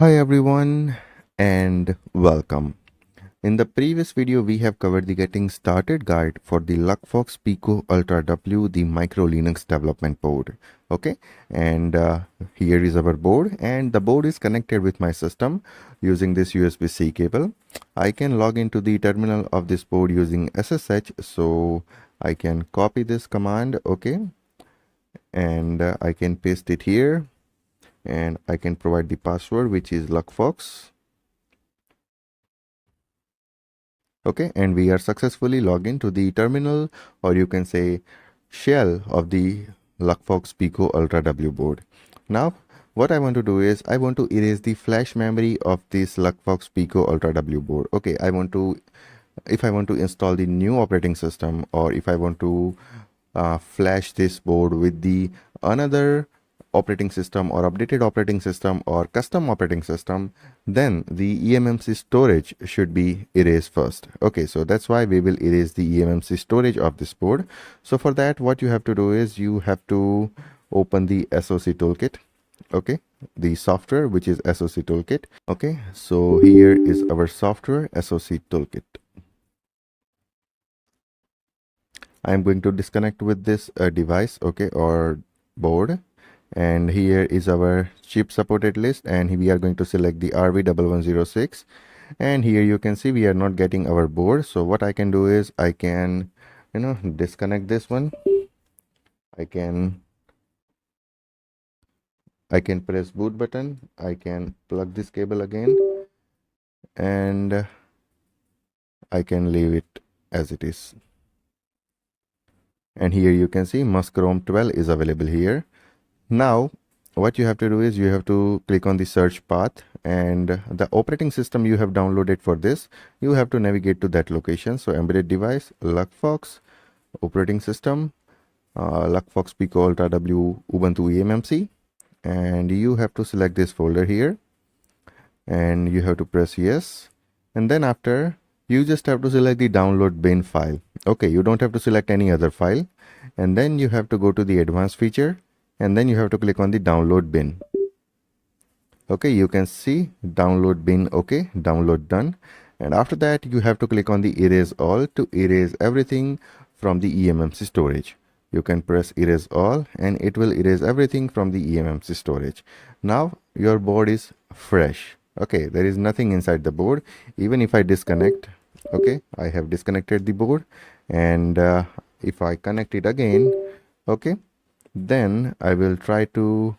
Hi everyone and welcome. In the previous video we have covered the getting started guide for the Luckfox Pico Ultra W, the micro Linux development board. Okay, and here is our board, and the board is connected with my system using this USB-C cable. I can log into the terminal of this board using SSH, so I can copy this command, okay, and I can paste it here, and I can provide the password, which is Luckfox. Okay, and we are successfully logged into the terminal, or you can say shell of the Luckfox Pico Ultra W board. Now what I want to do is I want to erase the flash memory of this Luckfox Pico Ultra W board. Okay, if I want to install the new operating system, or if I want to flash this board with the another operating system or updated operating system or custom operating system, then the eMMC storage should be erased first. Okay, so that's why we will erase the eMMC storage of this board. So for that, what you have to do is you have to open the SoC toolkit. Okay, the software, which is SoC toolkit. Okay, so here is our software SoC toolkit. I'm going to disconnect with this device, okay, or board, and here is our chip supported list, and we are going to select the RV1106, and here you can see we are not getting our board. So what I can do is I can disconnect this one. I can press boot button, I can plug this cable again, and I can leave it as it is. And here you can see Muschrome 12 is available here. Now what you have to do is you have to click on the search path, and the operating system you have downloaded for this, you have to navigate to that location. So embedded device, Luckfox, operating system, Luckfox Pico Ultra W, Ubuntu eMMC, and you have to select this folder here, and you have to press yes, and then after you just have to select the download bin file. Okay, you don't have to select any other file, and then you have to go to the advanced feature, and then you have to click on the download bin. Okay, you can see download bin, okay, download done. And after that you have to click on the erase all to erase everything from the eMMC storage. You can press erase all and it will erase everything from the eMMC storage. Now your board is fresh. Okay, there is nothing inside the board. Even if I disconnect, okay, I have disconnected the board, and if I connect it again, okay, then I will try to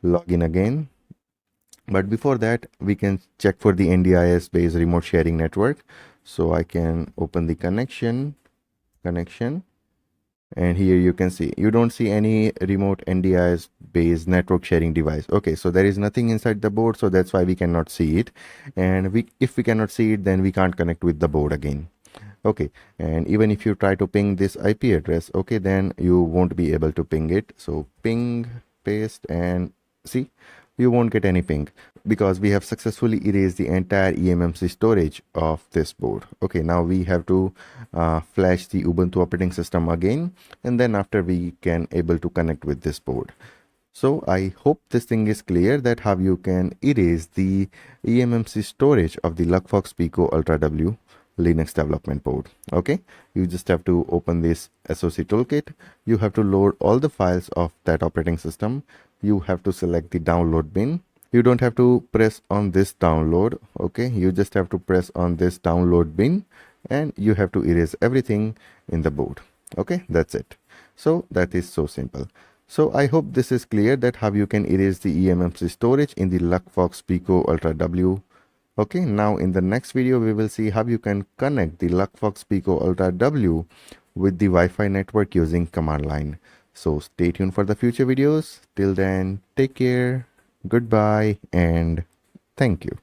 log in again. But before that, we can check for the NDIS based remote sharing network. So I can open the connection, and here you can see you don't see any remote NDIS based network sharing device. Okay, so there is nothing inside the board, so that's why we cannot see it. And if we cannot see it, then we can't connect with the board again. Okay, and even if you try to ping this IP address, okay, then you won't be able to ping it. So ping, paste, and see, you won't get any ping because we have successfully erased the entire eMMC storage of this board. Okay, now we have to flash the Ubuntu operating system again, and then after we can able to connect with this board. So I hope this thing is clear, that how you can erase the eMMC storage of the Luckfox Pico Ultra W Linux development board. Okay, you just have to open this SoC toolkit. You have to load all the files of that operating system. You have to select the download bin. You don't have to press on this download. Okay, you just have to press on this download bin, and you have to erase everything in the board. Okay, that's it. So that is so simple. So I hope this is clear, that how you can erase the eMMC storage in the Luckfox Pico Ultra W. Okay, now in the next video we will see how you can connect the Luckfox Pico Ultra W with the Wi-Fi network using command line. So stay tuned for the future videos. Till then, take care, goodbye, and thank you.